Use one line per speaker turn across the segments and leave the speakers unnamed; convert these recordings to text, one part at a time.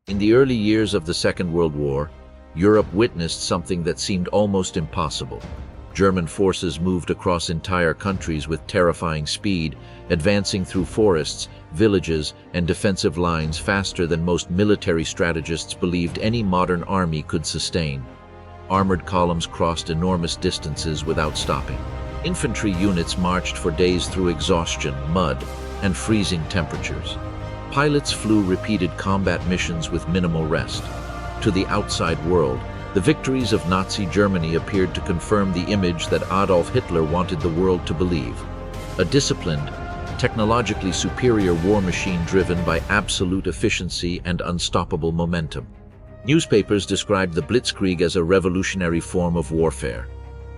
In the early years of the Second World War, Europe witnessed something that seemed almost impossible. German forces moved across entire countries with terrifying speed, advancing through forests, villages, and defensive lines faster than most military strategists believed any modern army could sustain. Armored columns crossed enormous distances without stopping. Infantry units marched for days through exhaustion, mud, and freezing temperatures. Pilots flew repeated combat missions with minimal rest. To the outside world, the victories of Nazi Germany appeared to confirm the image that Adolf Hitler wanted the world to believe: a disciplined, technologically superior war machine driven by absolute efficiency and unstoppable momentum. Newspapers described the Blitzkrieg as a revolutionary form of warfare.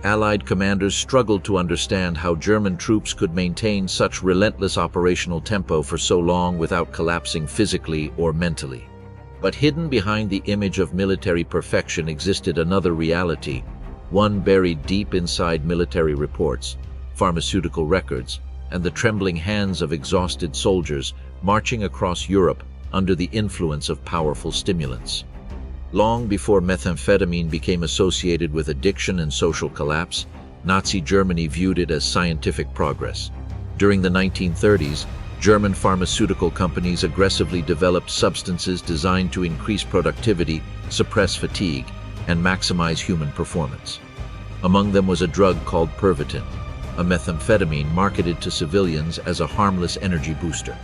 Allied commanders struggled to understand how German troops could maintain such relentless operational tempo for so long without collapsing physically or mentally. But hidden behind the image of military perfection existed another reality, one buried deep inside military reports, pharmaceutical records, and the trembling hands of exhausted soldiers marching across Europe under the influence of powerful stimulants. Long before methamphetamine became associated with addiction and social collapse, Nazi Germany viewed it as scientific progress. During the 1930s, German pharmaceutical companies aggressively developed substances designed to increase productivity, suppress fatigue, and maximize human performance. Among them was a drug called Pervitin, a methamphetamine marketed to civilians as a harmless energy booster.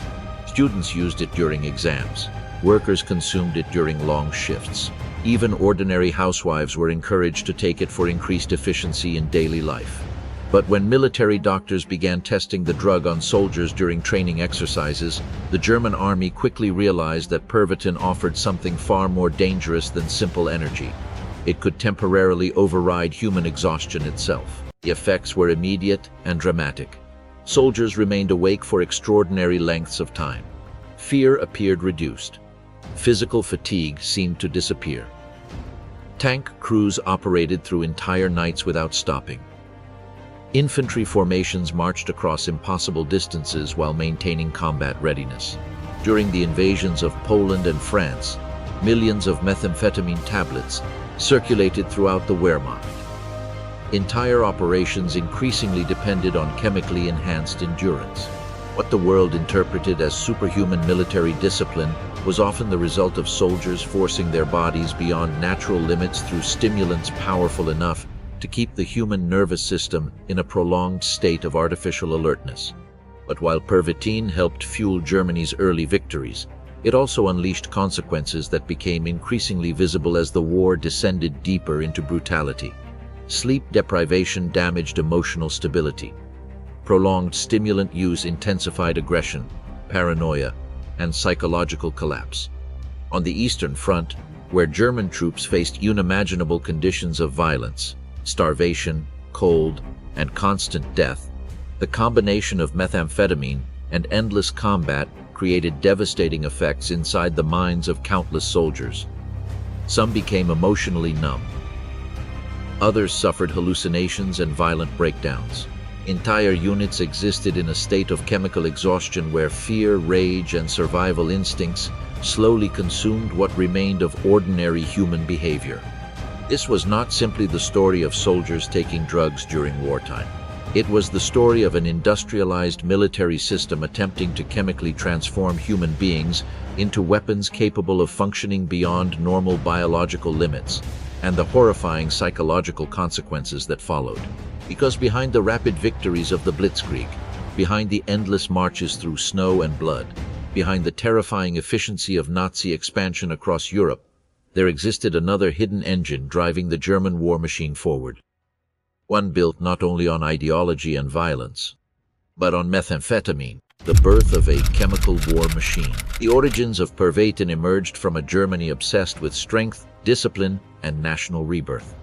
Students used it during exams. Workers consumed it during long shifts. Even ordinary housewives were encouraged to take it for increased efficiency in daily life. But when military doctors began testing the drug on soldiers during training exercises, the German army quickly realized that Pervitin offered something far more dangerous than simple energy. It could temporarily override human exhaustion itself. The effects were immediate and dramatic. Soldiers remained awake for extraordinary lengths of time. Fear appeared reduced. Physical fatigue seemed to disappear. Tank crews operated through entire nights without stopping. Infantry formations marched across impossible distances while maintaining combat readiness. During the invasions of Poland and France, millions of methamphetamine tablets circulated throughout the Wehrmacht. Entire operations increasingly depended on chemically enhanced endurance. What the world interpreted as superhuman military discipline was often the result of soldiers forcing their bodies beyond natural limits through stimulants powerful enough to keep the human nervous system in a prolonged state of artificial alertness. But while Pervitin helped fuel Germany's early victories, it also unleashed consequences that became increasingly visible as the war descended deeper into brutality. Sleep deprivation damaged emotional stability. Prolonged stimulant use intensified aggression, paranoia, and psychological collapse. On the Eastern Front, where German troops faced unimaginable conditions of violence, starvation, cold, and constant death, the combination of methamphetamine and endless combat created devastating effects inside the minds of countless soldiers. Some became emotionally numb. Others suffered hallucinations and violent breakdowns. Entire units existed in a state of chemical exhaustion where fear, rage, and survival instincts slowly consumed what remained of ordinary human behavior. This was not simply the story of soldiers taking drugs during wartime. It was the story of an industrialized military system attempting to chemically transform human beings into weapons capable of functioning beyond normal biological limits, and the horrifying psychological consequences that followed. Because behind the rapid victories of the Blitzkrieg, behind the endless marches through snow and blood, behind the terrifying efficiency of Nazi expansion across Europe, there existed another hidden engine driving the German war machine forward. One built not only on ideology and violence, but on methamphetamine, the birth of a chemical war machine. The origins of Pervitin emerged from a Germany obsessed with strength, discipline, and national rebirth.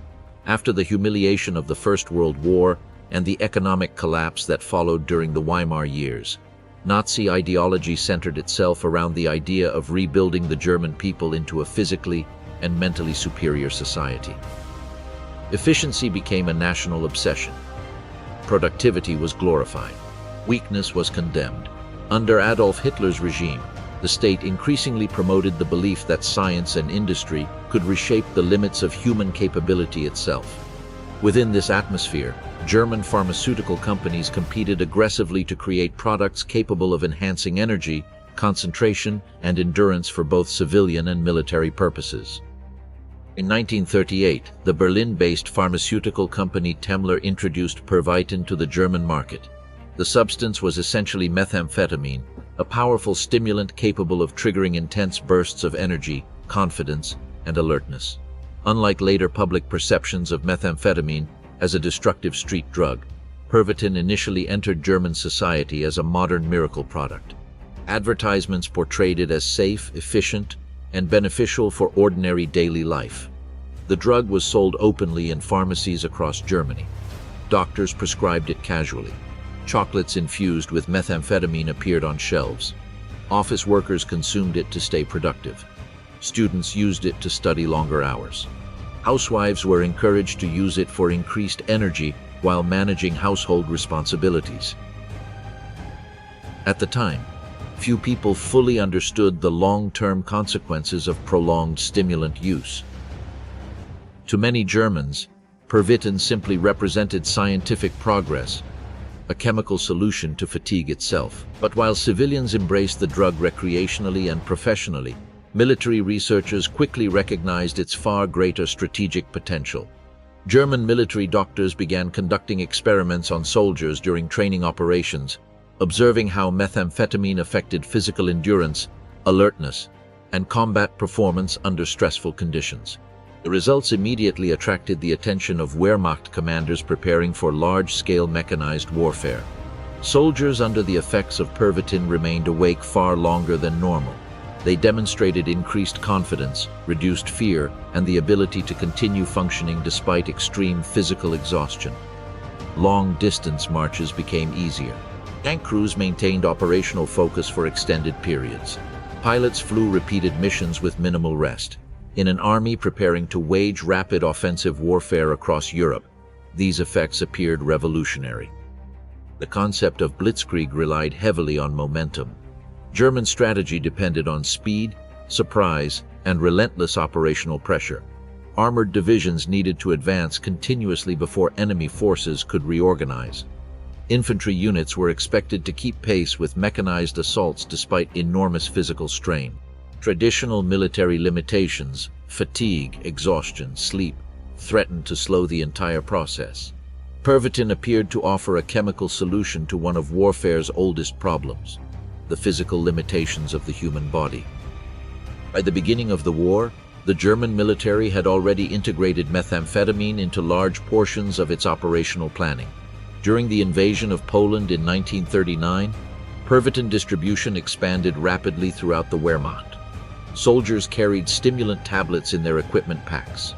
After the humiliation of the First World War and the economic collapse that followed during the Weimar years, Nazi ideology centered itself around the idea of rebuilding the German people into a physically and mentally superior society. Efficiency became a national obsession. Productivity was glorified. Weakness was condemned. Under Adolf Hitler's regime, The state increasingly promoted the belief that science and industry could reshape the limits of human capability itself. Within this atmosphere, German pharmaceutical companies competed aggressively to create products capable of enhancing energy, concentration, and endurance for both civilian and military purposes. In 1938, the Berlin-based pharmaceutical company Temmler introduced Pervitin to the German market. The substance was essentially methamphetamine, a powerful stimulant capable of triggering intense bursts of energy, confidence, and alertness. Unlike later public perceptions of methamphetamine as a destructive street drug, Pervitin initially entered German society as a modern miracle product. Advertisements portrayed it as safe, efficient, and beneficial for ordinary daily life. The drug was sold openly in pharmacies across Germany. Doctors prescribed it casually. Chocolates infused with methamphetamine appeared on shelves. Office workers consumed it to stay productive. Students used it to study longer hours. Housewives were encouraged to use it for increased energy while managing household responsibilities. At the time, few people fully understood the long-term consequences of prolonged stimulant use. To many Germans, Pervitin simply represented scientific progress, a chemical solution to fatigue itself. But while civilians embraced the drug recreationally and professionally, military researchers quickly recognized its far greater strategic potential. German military doctors began conducting experiments on soldiers during training operations, observing how methamphetamine affected physical endurance, alertness, and combat performance under stressful conditions. The results immediately attracted the attention of Wehrmacht commanders preparing for large-scale mechanized warfare. Soldiers under the effects of Pervitin remained awake far longer than normal. They demonstrated increased confidence, reduced fear, and the ability to continue functioning despite extreme physical exhaustion. Long-distance marches became easier. Tank crews maintained operational focus for extended periods. Pilots flew repeated missions with minimal rest. In an army preparing to wage rapid offensive warfare across Europe, these effects appeared revolutionary. The concept of Blitzkrieg relied heavily on momentum. German strategy depended on speed, surprise, and relentless operational pressure. Armored divisions needed to advance continuously before enemy forces could reorganize. Infantry units were expected to keep pace with mechanized assaults despite enormous physical strain. Traditional military limitations, fatigue, exhaustion, sleep, threatened to slow the entire process. Pervitin appeared to offer a chemical solution to one of warfare's oldest problems: the physical limitations of the human body. By the beginning of the war, the German military had already integrated methamphetamine into large portions of its operational planning. During the invasion of Poland in 1939, Pervitin distribution expanded rapidly throughout the Wehrmacht. Soldiers carried stimulant tablets in their equipment packs.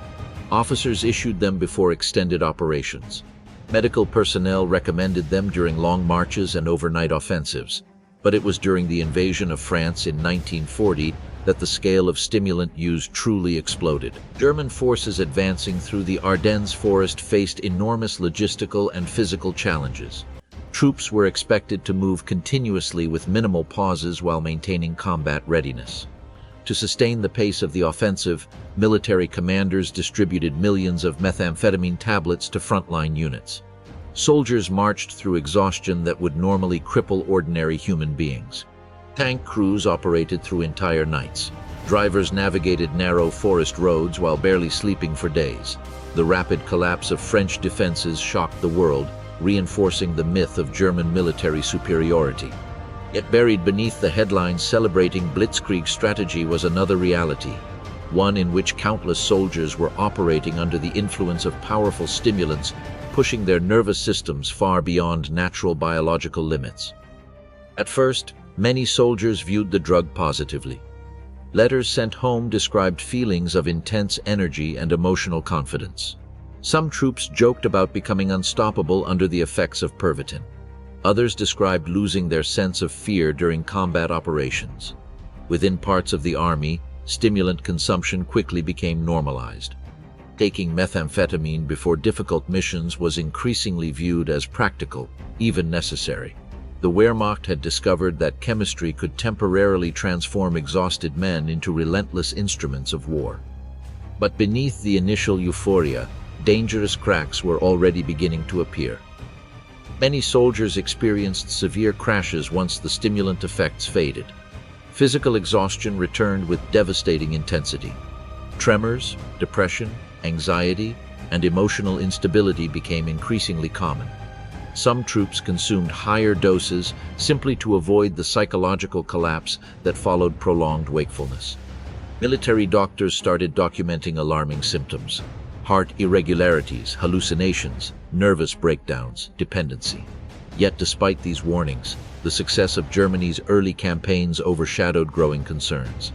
Officers issued them before extended operations. Medical personnel recommended them during long marches and overnight offensives. But it was during the invasion of France in 1940 that the scale of stimulant use truly exploded. German forces advancing through the Ardennes forest faced enormous logistical and physical challenges. Troops were expected to move continuously with minimal pauses while maintaining combat readiness. To sustain the pace of the offensive, military commanders distributed millions of methamphetamine tablets to frontline units. Soldiers marched through exhaustion that would normally cripple ordinary human beings. Tank crews operated through entire nights. Drivers navigated narrow forest roads while barely sleeping for days. The rapid collapse of French defenses shocked the world, reinforcing the myth of German military superiority. Yet buried beneath the headlines celebrating Blitzkrieg strategy was another reality, one in which countless soldiers were operating under the influence of powerful stimulants, pushing their nervous systems far beyond natural biological limits. At first, many soldiers viewed the drug positively. Letters sent home described feelings of intense energy and emotional confidence. Some troops joked about becoming unstoppable under the effects of Pervitin. Others described losing their sense of fear during combat operations. Within parts of the army, stimulant consumption quickly became normalized. Taking methamphetamine before difficult missions was increasingly viewed as practical, even necessary. The Wehrmacht had discovered that chemistry could temporarily transform exhausted men into relentless instruments of war. But beneath the initial euphoria, dangerous cracks were already beginning to appear. Many soldiers experienced severe crashes once the stimulant effects faded. Physical exhaustion returned with devastating intensity. Tremors, depression, anxiety, and emotional instability became increasingly common. Some troops consumed higher doses simply to avoid the psychological collapse that followed prolonged wakefulness. Military doctors started documenting alarming symptoms: heart irregularities, hallucinations, nervous breakdowns, dependency. Yet despite these warnings, the success of Germany's early campaigns overshadowed growing concerns.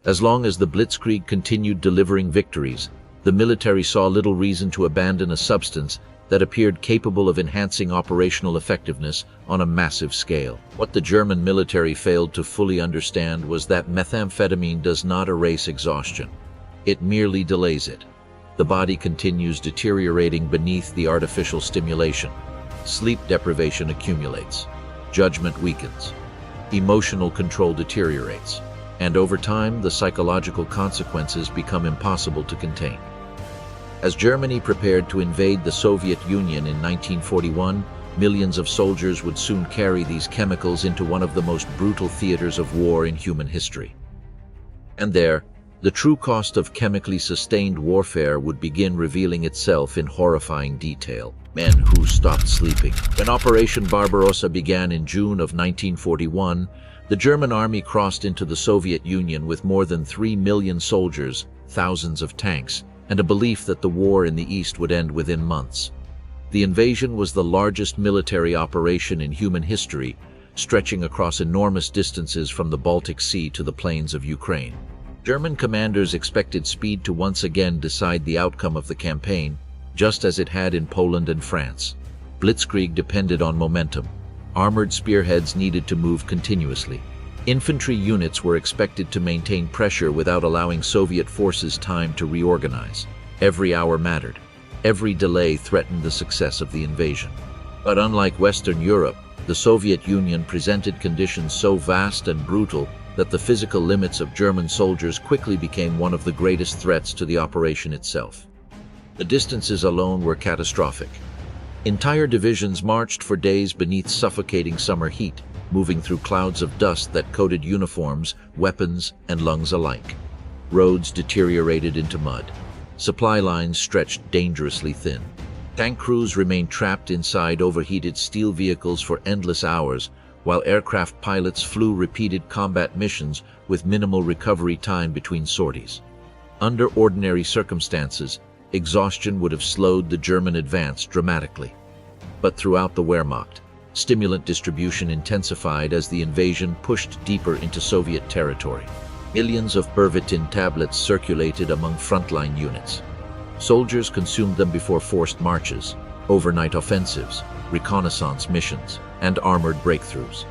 As long as the Blitzkrieg continued delivering victories, the military saw little reason to abandon a substance that appeared capable of enhancing operational effectiveness on a massive scale. What the German military failed to fully understand was that methamphetamine does not erase exhaustion. It merely delays it. The body continues deteriorating beneath the artificial stimulation. Sleep deprivation accumulates. Judgment weakens. Emotional control deteriorates. And over time, the psychological consequences become impossible to contain. As Germany prepared to invade the Soviet Union in 1941, millions of soldiers would soon carry these chemicals into one of the most brutal theaters of war in human history. And there, the true cost of chemically sustained warfare would begin revealing itself in horrifying detail. Men who stopped sleeping. When Operation Barbarossa began in June of 1941, the German army crossed into the Soviet Union with more than 3 million soldiers, thousands of tanks, and a belief that the war in the East would end within months. The invasion was the largest military operation in human history, stretching across enormous distances from the Baltic Sea to the plains of Ukraine. German commanders expected speed to once again decide the outcome of the campaign, just as it had in Poland and France. Blitzkrieg depended on momentum. Armored spearheads needed to move continuously. Infantry units were expected to maintain pressure without allowing Soviet forces time to reorganize. Every hour mattered. Every delay threatened the success of the invasion. But unlike Western Europe, the Soviet Union presented conditions so vast and brutal that the physical limits of German soldiers quickly became one of the greatest threats to the operation itself. The distances alone were catastrophic. Entire divisions marched for days beneath suffocating summer heat, moving through clouds of dust that coated uniforms, weapons, and lungs alike. Roads deteriorated into mud. Supply lines stretched dangerously thin. Tank crews remained trapped inside overheated steel vehicles for endless hours, while aircraft pilots flew repeated combat missions with minimal recovery time between sorties. Under ordinary circumstances, exhaustion would have slowed the German advance dramatically. But throughout the Wehrmacht, stimulant distribution intensified as the invasion pushed deeper into Soviet territory. Millions of Pervitin tablets circulated among frontline units. Soldiers consumed them before forced marches, overnight offensives, reconnaissance missions, and armored breakthroughs.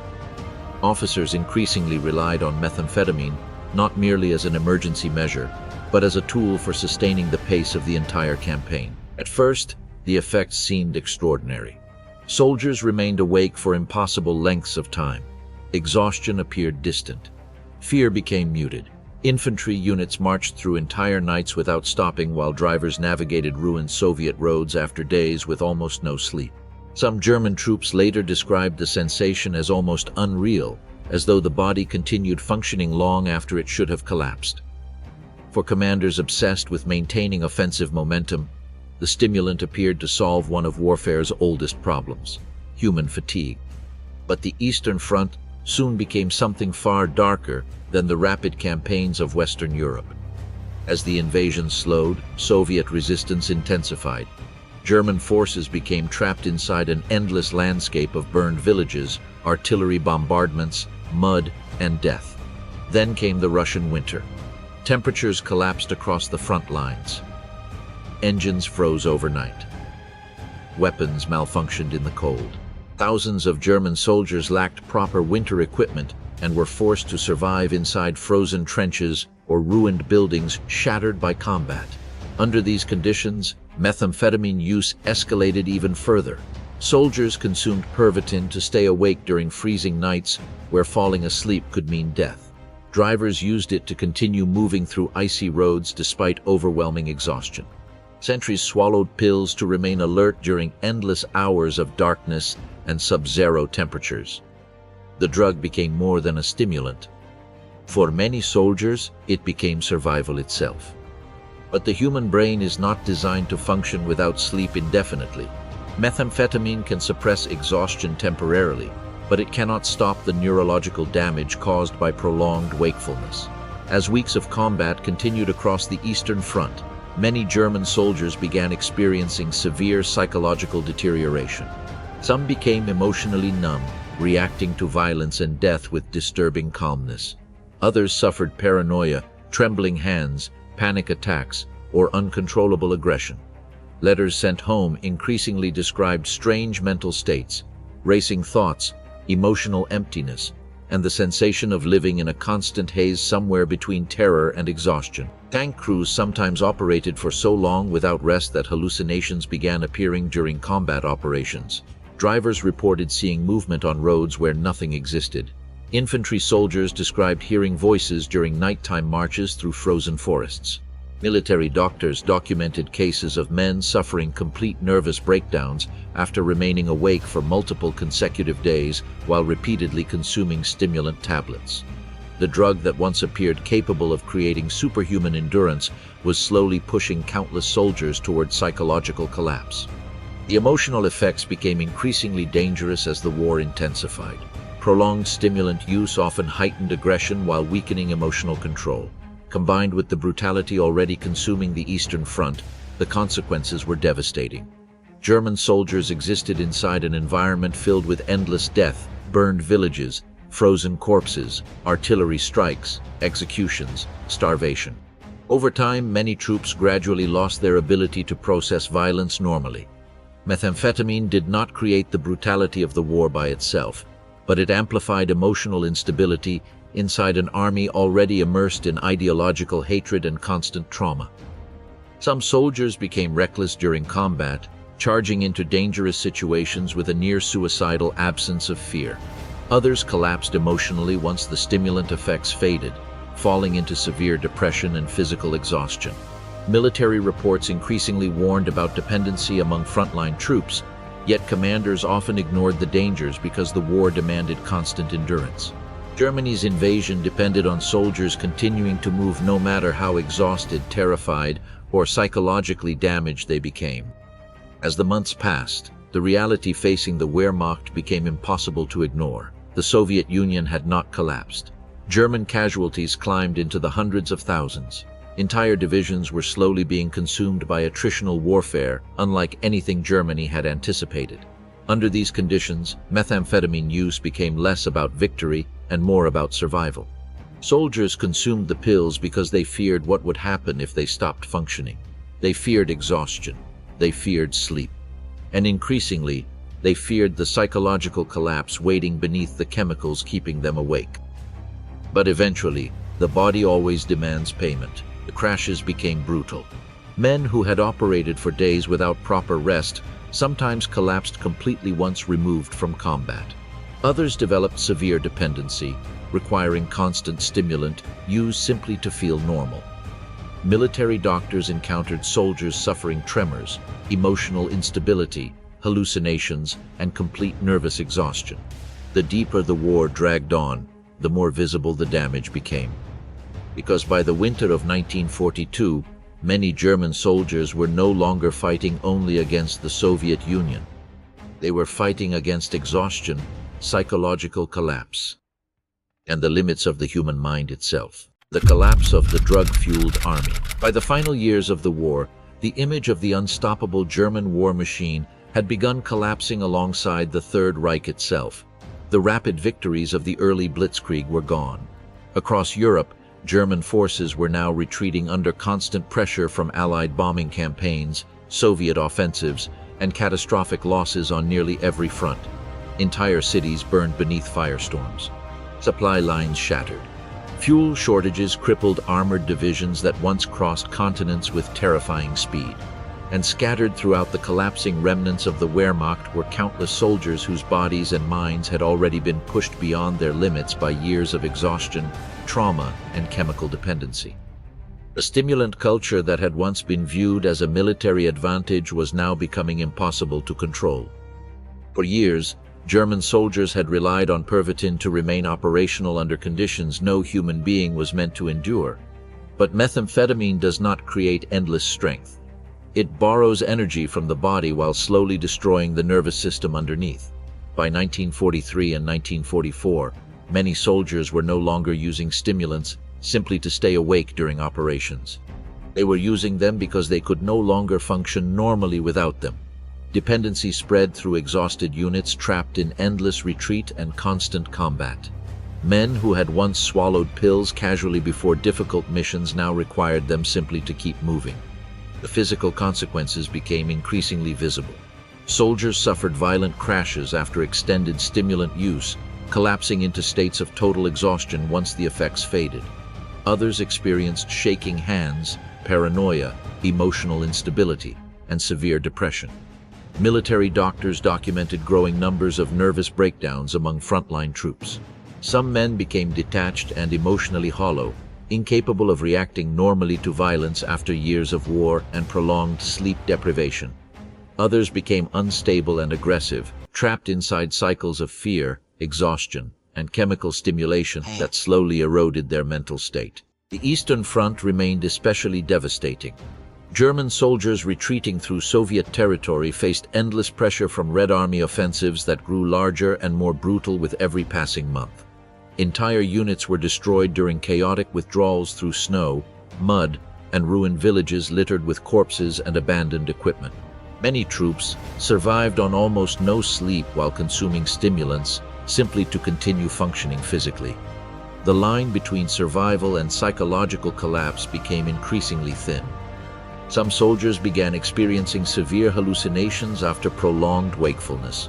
Officers increasingly relied on methamphetamine not merely as an emergency measure, but as a tool for sustaining the pace of the entire campaign. At first, the effects seemed extraordinary. Soldiers remained awake for impossible lengths of time. Exhaustion appeared distant. Fear became muted. Infantry units marched through entire nights without stopping while drivers navigated ruined Soviet roads after days with almost no sleep. Some German troops later described the sensation as almost unreal, as though the body continued functioning long after it should have collapsed. For commanders obsessed with maintaining offensive momentum, the stimulant appeared to solve one of warfare's oldest problems: human fatigue. But the Eastern Front soon became something far darker than the rapid campaigns of Western Europe. As the invasion slowed, Soviet resistance intensified. German forces became trapped inside an endless landscape of burned villages, artillery bombardments, mud, and death. Then came the Russian winter. Temperatures collapsed across the front lines. Engines froze overnight. Weapons malfunctioned in the cold. Thousands of German soldiers lacked proper winter equipment and were forced to survive inside frozen trenches or ruined buildings shattered by combat. Under these conditions, methamphetamine use escalated even further. Soldiers consumed Pervitin to stay awake during freezing nights where falling asleep could mean death. Drivers used it to continue moving through icy roads despite overwhelming exhaustion. Sentries swallowed pills to remain alert during endless hours of darkness and sub-zero temperatures. The drug became more than a stimulant. For many soldiers, it became survival itself. But the human brain is not designed to function without sleep indefinitely. Methamphetamine can suppress exhaustion temporarily, but it cannot stop the neurological damage caused by prolonged wakefulness. As weeks of combat continued across the Eastern Front, many German soldiers began experiencing severe psychological deterioration. Some became emotionally numb, reacting to violence and death with disturbing calmness. Others suffered paranoia, trembling hands, panic attacks, or uncontrollable aggression. Letters sent home increasingly described strange mental states, racing thoughts, emotional emptiness, and the sensation of living in a constant haze somewhere between terror and exhaustion. Tank crews sometimes operated for so long without rest that hallucinations began appearing during combat operations. Drivers reported seeing movement on roads where nothing existed. Infantry soldiers described hearing voices during nighttime marches through frozen forests. Military doctors documented cases of men suffering complete nervous breakdowns after remaining awake for multiple consecutive days while repeatedly consuming stimulant tablets. The drug that once appeared capable of creating superhuman endurance was slowly pushing countless soldiers toward psychological collapse. The emotional effects became increasingly dangerous as the war intensified. Prolonged stimulant use often heightened aggression while weakening emotional control. Combined with the brutality already consuming the Eastern Front, the consequences were devastating. German soldiers existed inside an environment filled with endless death, burned villages, frozen corpses, artillery strikes, executions, starvation. Over time, many troops gradually lost their ability to process violence normally. Methamphetamine did not create the brutality of the war by itself, but it amplified emotional instability inside an army already immersed in ideological hatred and constant trauma. Some soldiers became reckless during combat, charging into dangerous situations with a near-suicidal absence of fear. Others collapsed emotionally once the stimulant effects faded, falling into severe depression and physical exhaustion. Military reports increasingly warned about dependency among frontline troops, yet commanders often ignored the dangers because the war demanded constant endurance. Germany's invasion depended on soldiers continuing to move no matter how exhausted, terrified, or psychologically damaged they became. As the months passed, the reality facing the Wehrmacht became impossible to ignore. The Soviet Union had not collapsed. German casualties climbed into the hundreds of thousands. Entire divisions were slowly being consumed by attritional warfare, unlike anything Germany had anticipated. Under these conditions, methamphetamine use became less about victory and more about survival. Soldiers consumed the pills because they feared what would happen if they stopped functioning. They feared exhaustion. They feared sleep. And increasingly, they feared the psychological collapse waiting beneath the chemicals keeping them awake. But eventually, the body always demands payment. The crashes became brutal. Men who had operated for days without proper rest sometimes collapsed completely once removed from combat. Others developed severe dependency, requiring constant stimulant used simply to feel normal. Military doctors encountered soldiers suffering tremors, emotional instability, hallucinations, and complete nervous exhaustion. The deeper the war dragged on, the more visible the damage became. Because by the winter of 1942, many German soldiers were no longer fighting only against the Soviet Union. They were fighting against exhaustion, psychological collapse, and the limits of the human mind itself. The collapse of the drug-fueled army. By the final years of the war, the image of the unstoppable German war machine had begun collapsing alongside the Third Reich itself. The rapid victories of the early Blitzkrieg were gone. Across Europe, German forces were now retreating under constant pressure from Allied bombing campaigns, Soviet offensives, and catastrophic losses on nearly every front. Entire cities burned beneath firestorms. Supply lines shattered. Fuel shortages crippled armored divisions that once crossed continents with terrifying speed. and scattered throughout the collapsing remnants of the Wehrmacht were countless soldiers whose bodies and minds had already been pushed beyond their limits by years of exhaustion, trauma, and chemical dependency. The stimulant culture that had once been viewed as a military advantage was now becoming impossible to control. For years, German soldiers had relied on Pervitin to remain operational under conditions no human being was meant to endure. But methamphetamine does not create endless strength. It borrows energy from the body while slowly destroying the nervous system underneath. By 1943 and 1944, many soldiers were no longer using stimulants simply to stay awake during operations. They were using them because they could no longer function normally without them. Dependency spread through exhausted units trapped in endless retreat and constant combat. Men who had once swallowed pills casually before difficult missions now required them simply to keep moving. The physical consequences became increasingly visible. Soldiers suffered violent crashes after extended stimulant use, collapsing into states of total exhaustion once the effects faded. Others experienced shaking hands, paranoia, emotional instability, and severe depression. Military doctors documented growing numbers of nervous breakdowns among frontline troops. Some men became detached and emotionally hollow, incapable of reacting normally to violence after years of war and prolonged sleep deprivation. Others became unstable and aggressive, trapped inside cycles of fear, exhaustion, and chemical stimulation that slowly eroded their mental state. The Eastern Front remained especially devastating. German soldiers retreating through Soviet territory faced endless pressure from Red Army offensives that grew larger and more brutal with every passing month. Entire units were destroyed during chaotic withdrawals through snow, mud, and ruined villages littered with corpses and abandoned equipment. Many troops survived on almost no sleep while consuming stimulants simply to continue functioning physically. The line between survival and psychological collapse became increasingly thin. Some soldiers began experiencing severe hallucinations after prolonged wakefulness.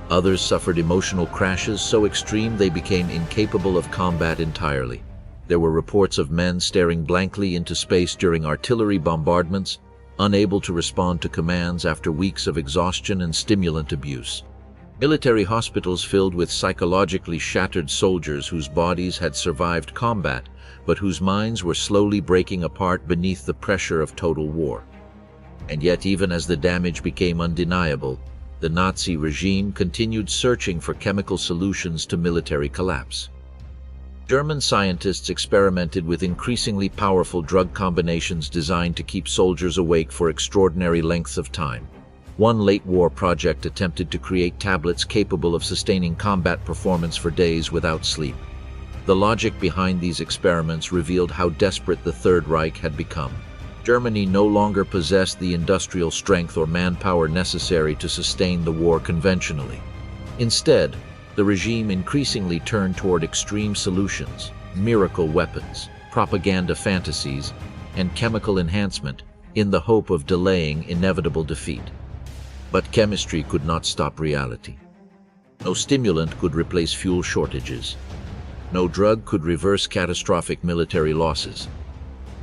Others suffered emotional crashes so extreme they became incapable of combat entirely. There were reports of men staring blankly into space during artillery bombardments, unable to respond to commands after weeks of exhaustion and stimulant abuse. Military hospitals filled with psychologically shattered soldiers whose bodies had survived combat, but whose minds were slowly breaking apart beneath the pressure of total war. And yet, even as the damage became undeniable, the Nazi regime continued searching for chemical solutions to military collapse. German scientists experimented with increasingly powerful drug combinations designed to keep soldiers awake for extraordinary lengths of time. One late-war project attempted to create tablets capable of sustaining combat performance for days without sleep. The logic behind these experiments revealed how desperate the Third Reich had become. Germany no longer possessed the industrial strength or manpower necessary to sustain the war conventionally. Instead, the regime increasingly turned toward extreme solutions, miracle weapons, propaganda fantasies, and chemical enhancement in the hope of delaying inevitable defeat. But chemistry could not stop reality. No stimulant could replace fuel shortages. No drug could reverse catastrophic military losses.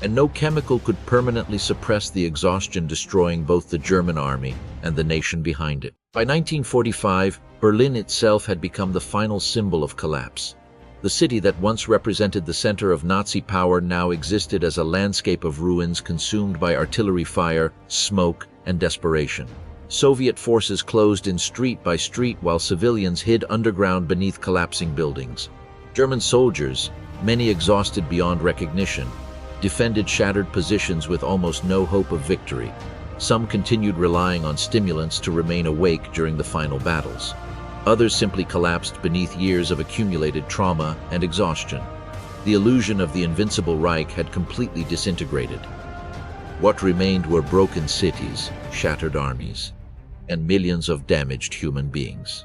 And no chemical could permanently suppress the exhaustion destroying both the German army and the nation behind it. By 1945, Berlin itself had become the final symbol of collapse. The city that once represented the center of Nazi power now existed as a landscape of ruins consumed by artillery fire, smoke, and desperation. Soviet forces closed in street by street while civilians hid underground beneath collapsing buildings. German soldiers, many exhausted beyond recognition, defended shattered positions with almost no hope of victory. Some continued relying on stimulants to remain awake during the final battles. Others simply collapsed beneath years of accumulated trauma and exhaustion. The illusion of the invincible Reich had completely disintegrated. What remained were broken cities, shattered armies, and millions of damaged human beings.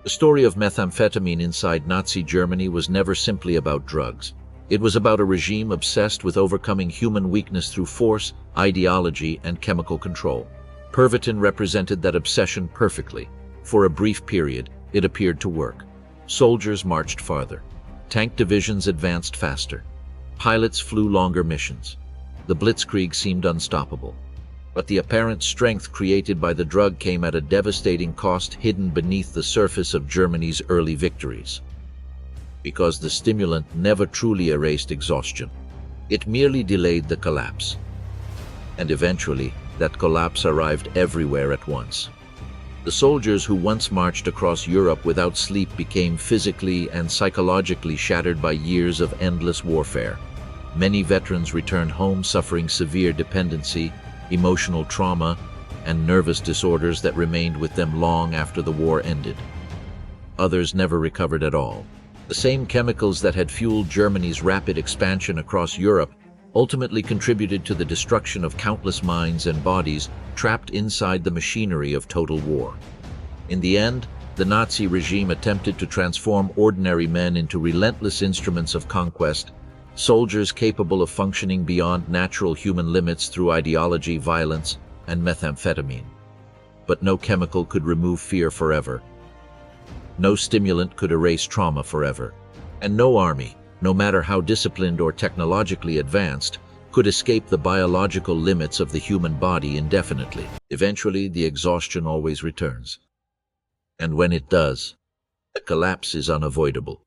The story of methamphetamine inside Nazi Germany was never simply about drugs. It was about a regime obsessed with overcoming human weakness through force, ideology, and chemical control. Pervitin represented that obsession perfectly. For a brief period, it appeared to work. Soldiers marched farther. Tank divisions advanced faster. Pilots flew longer missions. The Blitzkrieg seemed unstoppable. But the apparent strength created by the drug came at a devastating cost hidden beneath the surface of Germany's early victories. Because the stimulant never truly erased exhaustion. It merely delayed the collapse. And eventually, that collapse arrived everywhere at once. The soldiers who once marched across Europe without sleep became physically and psychologically shattered by years of endless warfare. Many veterans returned home suffering severe dependency, emotional trauma, and nervous disorders that remained with them long after the war ended. Others never recovered at all. The same chemicals that had fueled Germany's rapid expansion across Europe ultimately contributed to the destruction of countless minds and bodies trapped inside the machinery of total war. In the end, the Nazi regime attempted to transform ordinary men into relentless instruments of conquest, soldiers capable of functioning beyond natural human limits through ideology, violence, and methamphetamine. But no chemical could remove fear forever. No stimulant could erase trauma forever. And no army, no matter how disciplined or technologically advanced, could escape the biological limits of the human body indefinitely. Eventually, the exhaustion always returns. And when it does, the collapse is unavoidable.